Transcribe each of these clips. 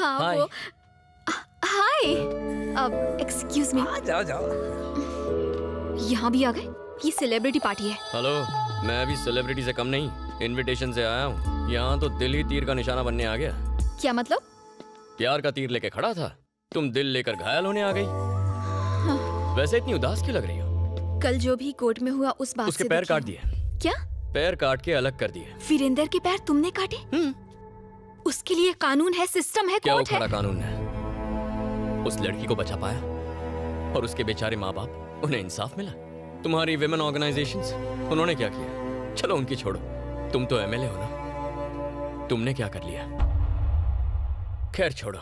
हाँ Hi. वो हाय excuse me, जाओ जाओ। यहाँ भी आ गए? ये सेलिब्रिटी पार्टी है। हेलो, मैं अभी सेलिब्रिटी से कम नहीं, इनविटेशन से आया हूँ। यहाँ तो दिल ही तीर का निशाना बनने आ गया। क्या मतलब? प्यार का तीर लेके खड़ा था, तुम दिल लेकर घायल होने आ गई। वैसे इतनी उदास क्यों लग रही हो? कल जो भी कोर्ट में हुआ उस बात उसके से पैर दुखी काट हूँ। दिए। क्या? पैर काट के अलग कर दिए। वीरेंद्र के पैर तुमने काटे? उसके लिए कानून है, सिस्टम है, क्या वो कोर्ट है। खड़ा कानून है? उस लड़की को बचा पाया और उसके बेचारे माँ बाप, उन्हें इंसाफ मिला। तुम्हारी विमेन ऑर्गेनाइजेशंस, उन्होंने क्या किया? चलो उनकी छोड़ो, तुम तो एमएलए हो ना, तुमने क्या कर लिया? खैर छोड़ो,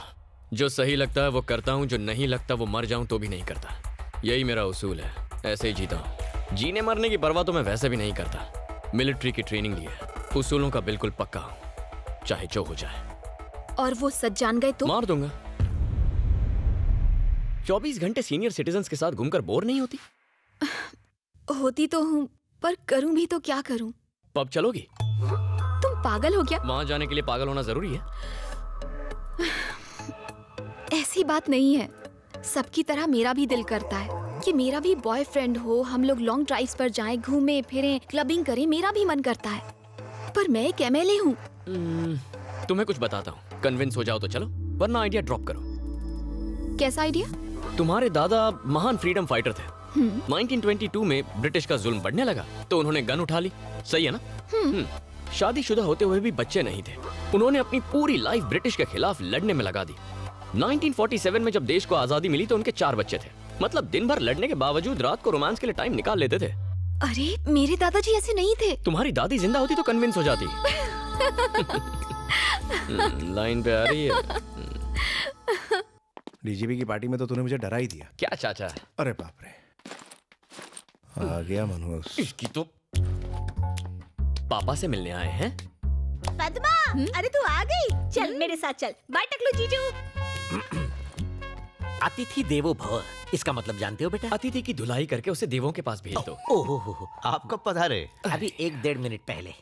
जो सही लगता है वो करता हूँ, जो नहीं लगता वो मर जाऊं तो भी नहीं करता। यही मेरा उसूल है, ऐसे ही जीता हूँ। जीने मरने की परवाह तो मैं वैसे भी नहीं करता। मिलिट्री की ट्रेनिंग ली है, उसूलों का बिल्कुल पक्का हूँ, चाहे जो हो जाए। और वो सच जान गए तो? मार दूंगा। 24 घंटे सीनियर सिटीजन्स के साथ घूमकर बोर नहीं होती? होती तो हूँ, पर करूँ भी तो क्या करूँ? पब चलोगी? तुम पागल हो क्या? वहां जाने के लिए पागल होना जरूरी है? ऐसी बात नहीं है। सबकी तरह मेरा भी दिल करता है कि मेरा भी बॉयफ्रेंड हो, हम लोग लॉन्ग ड्राइव्स पर जाएं, घूमें फिरें, क्लबिंग करें, मेरा भी मन करता है। पर मैं एक एमएलए हूँ। तुम्हें कुछ बताता हूँ, कन्विंस हो जाओ तो चलो, वरना आइडिया ड्रॉप करो। कैसा आइडिया? तुम्हारे दादा महान फ्रीडम फाइटर थे। 1922 में ब्रिटिश का जुल्म बढ़ने लगा तो उन्होंने गन उठा ली, सही है ना? शादीशुदा होते हुए भी बच्चे नहीं थे। उन्होंने अपनी पूरी लाइफ ब्रिटिश के खिलाफ लड़ने में लगा दी। 1947 में जब देश को आजादी मिली तो उनके 4 बच्चे थे। मतलब दिन भर लड़ने के बावजूद रात को रोमांस के लिए टाइम निकाल लेते थे। अरे मेरे दादाजी ऐसे नहीं थे। तुम्हारी दादी जिंदा होती तो कन्विंस हो जाती। लाइन पे आ रही है। डीजीपी की पार्टी में तो तूने मुझे डरा ही दिया। क्या चाचा? अरे बाप रे, आ गया मनोज। इसकी तो पापा से मिलने आए हैं। पद्मा, अरे तू आ गई, चल मेरे साथ चल। बाय टकलू जीजू। अतिथि देवो भव, इसका मतलब जानते हो बेटा? अतिथि की धुलाई करके उसे देवों के पास भेज दो। ओहो, आप कब पधारे? अभी 1-1.5 मिनट पहले।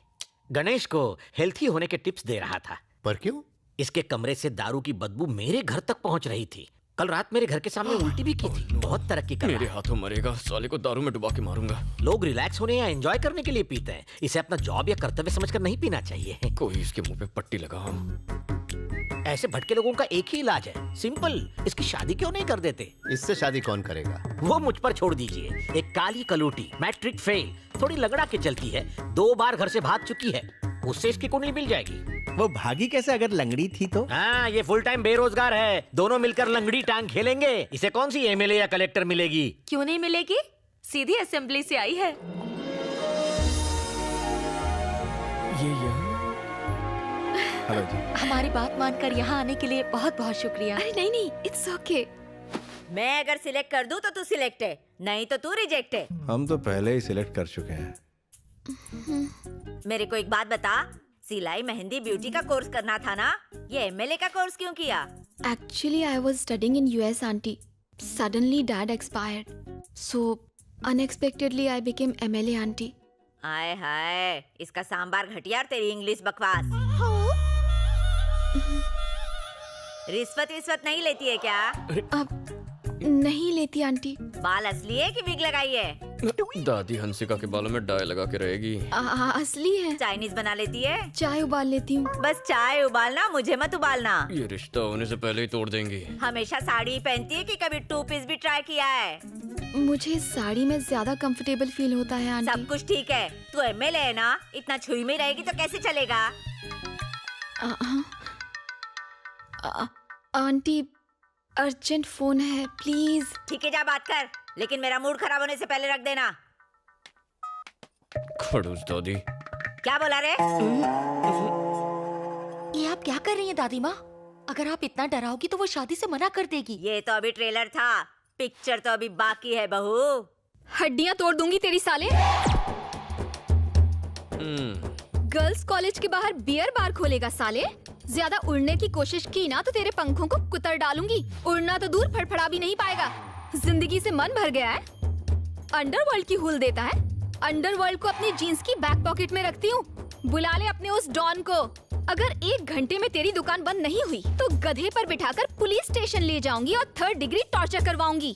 गणेश को हेल्थी होने के टिप्स दे रहा था। पर क्यों? इसके कमरे से दारू की बदबू मेरे घर तक पहुंच रही थी। कल रात मेरे घर के सामने उल्टी भी की थी। बहुत तरक्की कर रहा मेरे है। हाथों मरेगा, साले को दारू में डुबा के मारूंगा। लोग रिलैक्स होने या एंजॉय करने के लिए पीते हैं, इसे अपना जॉब या कर्तव्य समझकर नहीं पीना चाहिए। कोई इसके मुंह पे पट्टी लगाओ। ऐसे भटके लोगों का एक ही इलाज है, सिंपल। इसकी शादी क्यों नहीं कर देते? इससे शादी कौन करेगा? वो मुझ पर छोड़ दीजिए। एक काली कलूटी, मैट्रिक फेल, थोड़ी लगड़ा के चलती है, 2 बार घर से भाग चुकी है, उससे इसकी कुंडली मिल जाएगी। वो भागी कैसे अगर लंगड़ी थी तो? हाँ, ये फुल टाइम बेरोजगार है। दोनों मिलकर लंगड़ी टांग खेलेंगे। इसे कौन सी एमएलए या कलेक्टर मिलेगी? क्यों नहीं मिलेगी? सीधी असेंबली से आई है। हेलो जी। हमारी बात मानकर यहाँ आने के लिए बहुत बहुत शुक्रिया। अरे नहीं नहीं, इट्स ओके। मैं अगर सिलेक्ट कर दूं तो तू सिलेक्ट है, नहीं तो तू रिजेक्ट है। हम तो पहले ही सिलेक्ट कर चुके हैं। मेरे को एक बात बता, सिलाई मेहंदी ब्यूटी का कोर्स करना था ना, ये एमएलए का कोर्स क्यों किया? Actually, I was studying in US, auntie. Suddenly, dad expired. So, unexpectedly, I became MLA, auntie. हाय हाय, इसका सांबार घटिया और तेरी इंग्लिश बकवास। रिश्वत नहीं लेती है क्या? अब नहीं लेती आंटी। बाल असली है कि विग लगाई है? दादी हंसिका के बालों में डाई लगा के रहेगी। असली है। चाइनीज बना लेती है? चाय उबाल लेती हूँ। बस चाय उबालना, मुझे मत उबालना। ये रिश्ता होने से पहले ही तोड़ देंगी। हमेशा साड़ी पहनती है कि कभी 2 पीस भी ट्राई किया है? मुझे साड़ी में ज्यादा कंफर्टेबल फील होता है आंटी। सब कुछ ठीक है, तू एमएलए है ना, इतना छुई में रहेगी तो कैसे चलेगा? आंटी, अर्जेंट फोन है, प्लीज। ठीक है, जा बात कर, लेकिन मेरा मूड खराब होने से पहले रख देना। खड़ूस दादी। क्या बोला रे? ये आप क्या कर रही हैं दादी माँ? अगर आप इतना डराओगी तो वो शादी से मना कर देगी। ये तो अभी ट्रेलर था, पिक्चर तो अभी बाकी है बहू। हड्डियां तोड़ दूंगी तेरी साले। गर्ल्स कॉलेज के बाहर बियर बार खोलेगा साले। ज्यादा उड़ने की कोशिश की ना तो तेरे पंखों को कुतर डालूंगी। उड़ना तो दूर, फड़फड़ा भी नहीं पाएगा। जिंदगी से मन भर गया है। अंडरवर्ल्ड की हुल देता है। अंडरवर्ल्ड को अपनी जीन्स की बैक पॉकेट में रखती हूँ। बुला ले अपने उस डॉन को। अगर 1 घंटे में तेरी दुकान बंद नहीं हुई तो गधे पर बिठाकर पुलिस स्टेशन ले जाऊंगी और 3rd डिग्री टॉर्चर करवाऊंगी।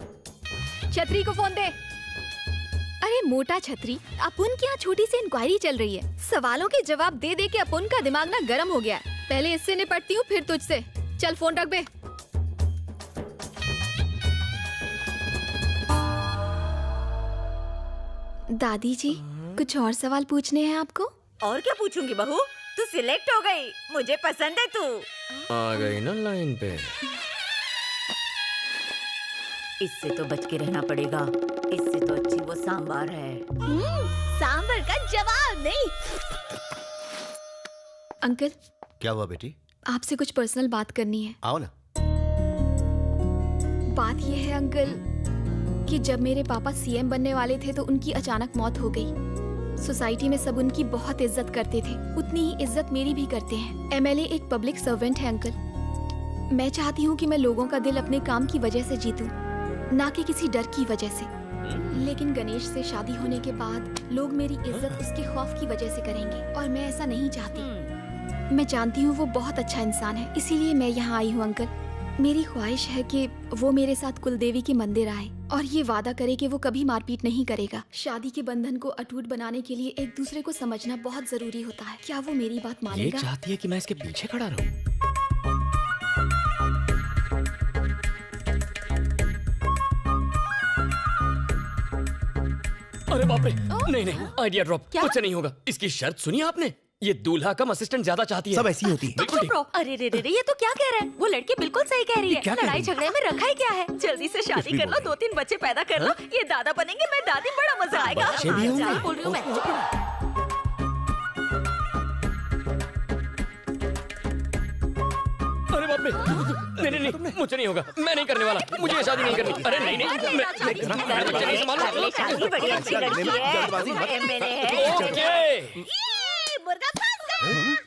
छतरी को फोन दे। अरे मोटा छतरी, अपुन की यहाँ छोटी सी इंक्वायरी चल रही है। सवालों के जवाब दे दे के अपुन का दिमाग ना गर्म हो गया है। पहले इससे निपटती हूँ फिर तुझसे। चल फोन रख बे। दादी जी, कुछ और सवाल पूछने हैं आपको? और क्या पूछूंगी बहू, तू सिलेक्ट हो गई, मुझे पसंद है तू। आ गई ना लाइन पे। इससे तो बच के रहना पड़ेगा, इससे तो अच्छी वो सांबार है। सांबर का जवाब नहीं। अंकल, क्या हुआ बेटी? आपसे कुछ पर्सनल बात करनी है। आओ ना। बात यह है अंकल कि जब मेरे पापा सीएम बनने वाले थे तो उनकी अचानक मौत हो गई। सोसाइटी में सब उनकी बहुत इज्जत करते थे, उतनी ही इज्जत मेरी भी करते हैं। एमएलए एक पब्लिक सर्वेंट है अंकल। मैं चाहती हूँ कि मैं लोगों का दिल अपने काम की वजह से जीतूं, ना कि किसी डर की वजह से। लेकिन गणेश से शादी होने के बाद लोग मेरी इज्जत उसके खौफ की वजह से करेंगे और मैं ऐसा नहीं चाहती। मैं जानती हूँ वो बहुत अच्छा इंसान है, इसीलिए मैं यहाँ आई हूँ अंकल। मेरी ख्वाहिश है कि वो मेरे साथ कुलदेवी के मंदिर आए और ये वादा करे कि वो कभी मारपीट नहीं करेगा। शादी के बंधन को अटूट बनाने के लिए एक दूसरे को समझना बहुत जरूरी होता है। क्या वो मेरी बात ये मानेगा? चाहती है कि मैं इसके पीछे खड़ा रहूं। अरे बाप रे, नहीं नहीं, आइडिया ड्रॉप। मुझसे नहीं होगा। इसकी शर्त सुनी आपने? ये दूल्हा कम असिस्टेंट ज्यादा चाहती है। सब ऐसी होती है। बिल्कुल ठीक। अरे रे रे रे, ये तो क्या कह रहा है? वो लड़की बिल्कुल सही कह रही है। क्या कह रही लड़ाई है? झगड़े में रखा ही क्या है? जल्दी से शादी भी कर बोल लो, रही 2-3 बच्चे पैदा कर लो। ये दादा बनेंगे, मैं दादी, बड़ा मजा आएगा। बच्चे भी होंगे? सही बोल रही हूँ मैं। अरे बाप रे, नहीं नहीं नहीं, मुझसे नहीं होगा। मैं नहीं करने वाला, मुझे ये शादी नहीं करनी। अरे नहीं नहीं, मैं बच्चे नहीं संभालूंगा। अगली शादी बड़ी अच्छी लड़की है, एमएलए है। ओके। मुर्गा फंस गया।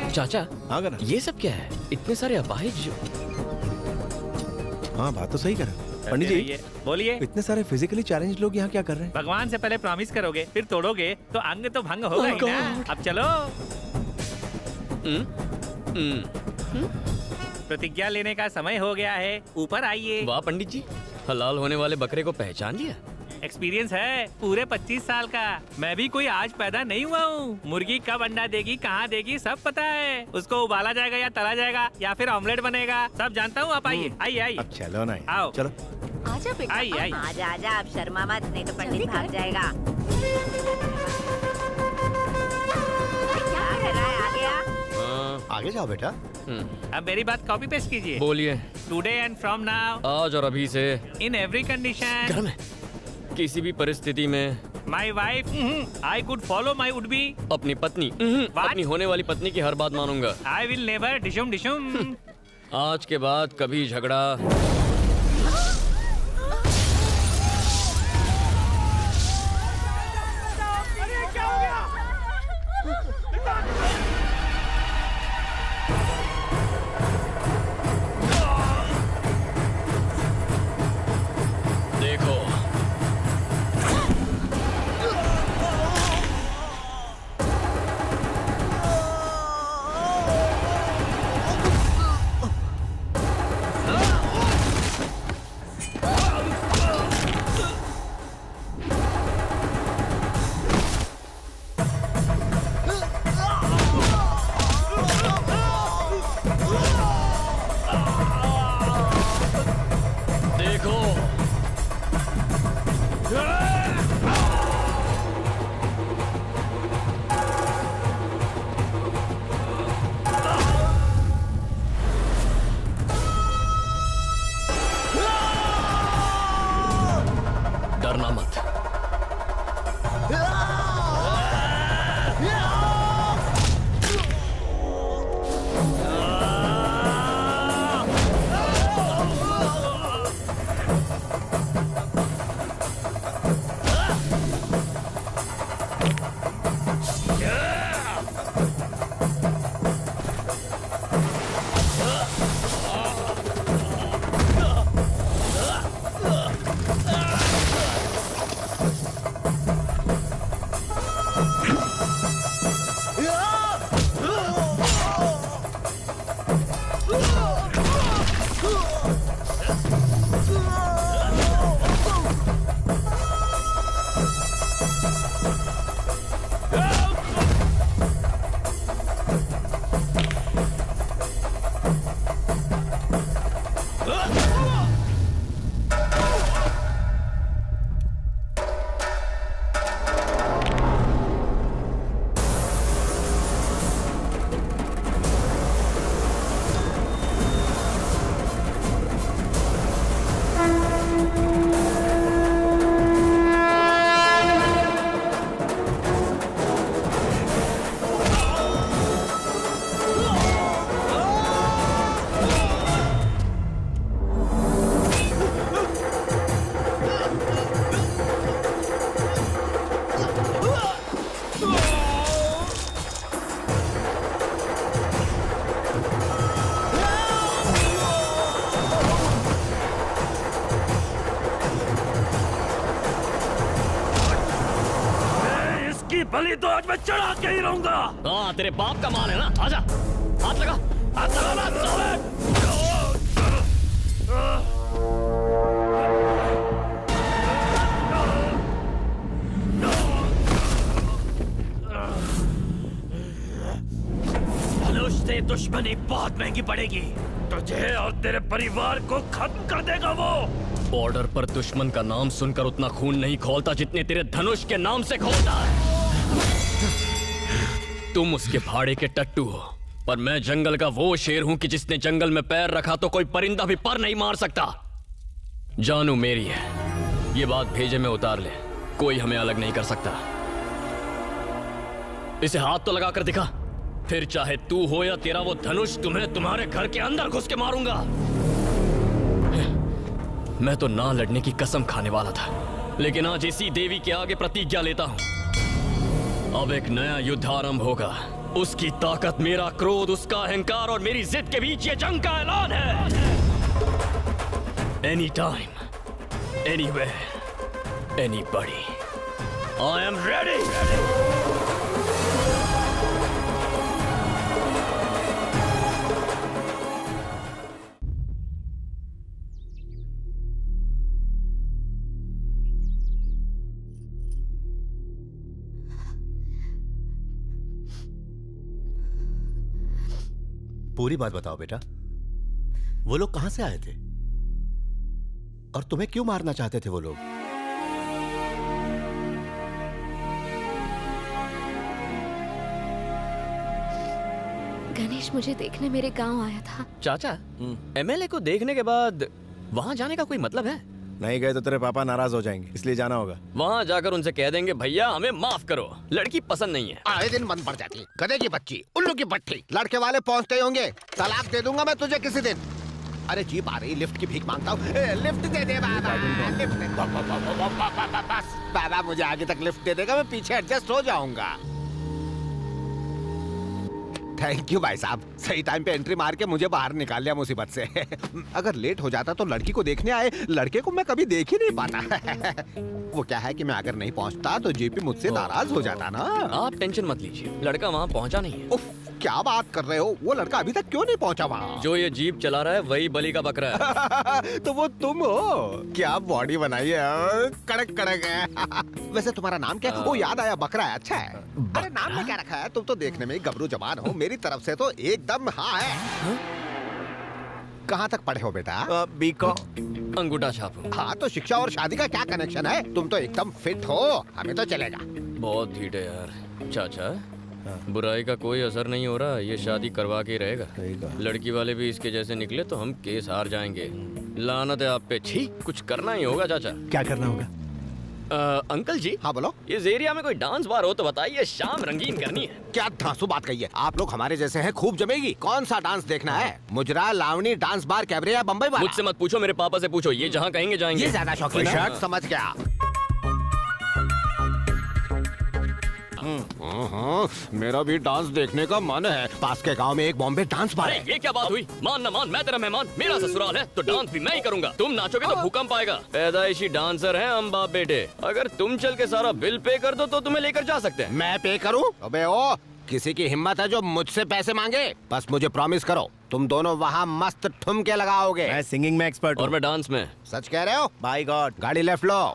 चाचा, हाँ करा। ये सब क्या है? इतने सारे अपाहिज। हाँ बात तो सही करा। पंडित जी बोलिए। इतने सारे फिजिकली चैलेंज लोग यहाँ क्या कर रहे हैं? भगवान से पहले प्रॉमिस करोगे, फिर तोड़ोगे तो अंग तो भंग होगा ही ना। अब चलो, प्रतिज्ञा लेने का समय हो गया है, ऊपर आइए। वाह पंडित जी, हलाल होने वाले बकरे को पहचान लिया। एक्सपीरियंस है पूरे 25 साल का। मैं भी कोई आज पैदा नहीं हुआ हूँ। मुर्गी कब अंडा देगी, कहाँ देगी, सब पता है। उसको उबाला जाएगा या तला जाएगा या फिर ऑमलेट बनेगा, सब जानता हूँ। आप आइए आइए आइए। अब चलो ना आओ। चलो। आजा बेटा। आइए आइए। आजा आजा, अब शर्मा मत, नहीं तो पंडित भाग जाएगा। क्या कर रहा है? आ गया? आगे जाओ बेटा। अब मेरी बात कॉपी पेस्ट कीजिए। बोलिए। टुडे एंड फ्रॉम नाउ, आज और अभी से, इन एवरी कंडीशन, गर्म है, किसी भी परिस्थिति में my wife I could follow my would be, अपनी पत्नी अपनी होने वाली पत्नी की हर बात मानूंगा। आई विल नेवर डिशुम डिशुम। आज के बाद कभी झगड़ा। देखो, देखो, डरना मत। बलि तो आज मैं चढ़ा के ही रहूंगा। हाँ तेरे बाप का माल है ना, आजा हाथ लगा, हाथ लगा ना साले। धनुष से दुश्मनी बहुत महंगी पड़ेगी, तुझे और तेरे परिवार को खत्म कर देगा वो। बॉर्डर पर दुश्मन का नाम सुनकर उतना खून नहीं खौलता जितने तेरे धनुष के नाम से खौलता है। तुम उसके भाड़े के टट्टू हो, पर मैं जंगल का वो शेर हूं कि जिसने जंगल में पैर रखा तो कोई परिंदा भी पर नहीं मार सकता। जानू मेरी है, ये बात भेजे में उतार ले, कोई हमें अलग नहीं कर सकता। इसे हाथ तो लगा कर दिखा, फिर चाहे तू हो या तेरा वो धनुष, तुम्हें तुम्हारे घर के अंदर घुस के मारूंगा। मैं तो ना लड़ने की कसम खाने वाला था, लेकिन आज इसी देवी के आगे प्रतिज्ञा लेता हूं। अब एक नया युद्ध आरंभ होगा। उसकी ताकत, मेरा क्रोध, उसका अहंकार और मेरी जिद के बीच ये जंग का ऐलान है। Any time, anywhere, anybody, I am ready. पूरी बात बताओ बेटा, वो लोग कहां से आए थे और तुम्हें क्यों मारना चाहते थे वो लोग? गणेश मुझे देखने मेरे गांव आया था। चाचा, एमएलए को देखने के बाद वहां जाने का कोई मतलब है? नहीं गए तो तेरे पापा नाराज हो जाएंगे, इसलिए जाना होगा। वहां जाकर उनसे कह देंगे भैया हमें माफ करो, लड़की पसंद नहीं है। आए दिन बंद पड़ जाती, गधे की बच्ची, उल्लू की पट्टी, लड़के वाले पहुंचते ही होंगे। तलाक दे दूंगा मैं तुझे किसी दिन। अरे जीप आ रही, लिफ्ट की भीख मांगता हूँ। लिफ्ट दे दे बाबा, लिफ्ट दे। बस बाबा मुझे आगे तक लिफ्ट दे देगा, मैं पीछे एडजस्ट हो जाऊंगा। थैंक यू भाई साहब, सही टाइम पे एंट्री मार के मुझे बाहर निकाल लिया मुसीबत से। अगर लेट हो जाता तो लड़की को देखने आए लड़के को मैं कभी देख ही नहीं पाता। वो क्या है कि मैं अगर नहीं पहुंचता तो जीपी मुझसे नाराज हो जाता ना। आप टेंशन मत लीजिए, लड़का वहाँ पहुँचा नहीं है। उफ, क्या बात कर रहे हो? वो लड़का अभी तक क्यों नहीं पहुंचा वहाँ? जो ये जीप चला रहा है वही बलि का बकरा है। तो वो तुम हो? क्या बॉडी बनाई है, कड़क कड़क है। वैसे तुम्हारा नाम क्या है? वो याद आया, बकरा है। अच्छा है। अरे नाम में क्या रखा है? तुम तो देखने में गबरू जवान हो, मेरी तरफ से तो एकदम हाँ है। कहाँ तक पढ़े हो बेटा? बीकॉम। अंगूठा छाप। हाँ तो शिक्षा और शादी का क्या कनेक्शन है? तुम तो एकदम फिट हो, हमें तो चलेगा। बहुत ढीठ है यार। चाचा, बुराई का कोई असर नहीं हो रहा, ये शादी करवा के ही रहेगा। लड़की वाले भी इसके जैसे निकले तो हम केस हार जाएंगे। लानत है आप पे। छी, कुछ करना ही होगा चाचा। क्या करना होगा? अंकल जी। हाँ बोलो। इस एरिया में कोई डांस बार हो तो बताइए, शाम रंगीन करनी है। क्या धांसू बात कही है? आप लोग हमारे जैसे हैं, खूब जमेगी। कौन सा डांस देखना है? मुजरा, लावणी, डांस बार, कैबरे या बम्बई वाला? मुझसे मत पूछो, मेरे पापा से पूछो, ये जहाँ कहेंगे जाएंगे। ये ज्यादा शौकीन है। समझ गया। मेरा भी डांस देखने का मन है। पास के गांव में एक बॉम्बे डांस बार है। ये क्या बात हुई? मान ना मान, मैं तेरा मेहमान, मेरा ससुराल है तो डांस भी मैं ही करूंगा। तुम नाचोगे तो भूकंप आएगा। पैदाइशी डांसर हैं हम बाप बेटे। अगर तुम चल के सारा बिल पे कर दो तो तुम्हें लेकर जा सकते हैं। मैं पे करूं? अबे ओ, किसी की हिम्मत है जो मुझसे पैसे मांगे? बस मुझे प्रॉमिस करो, तुम दोनों वहाँ मस्त ठुमके लगाओगे। मैं सिंगिंग में एक्सपर्ट और हूँ। मैं डांस में। सच कह रहे हो? By God. गाड़ी लेफ्ट लो।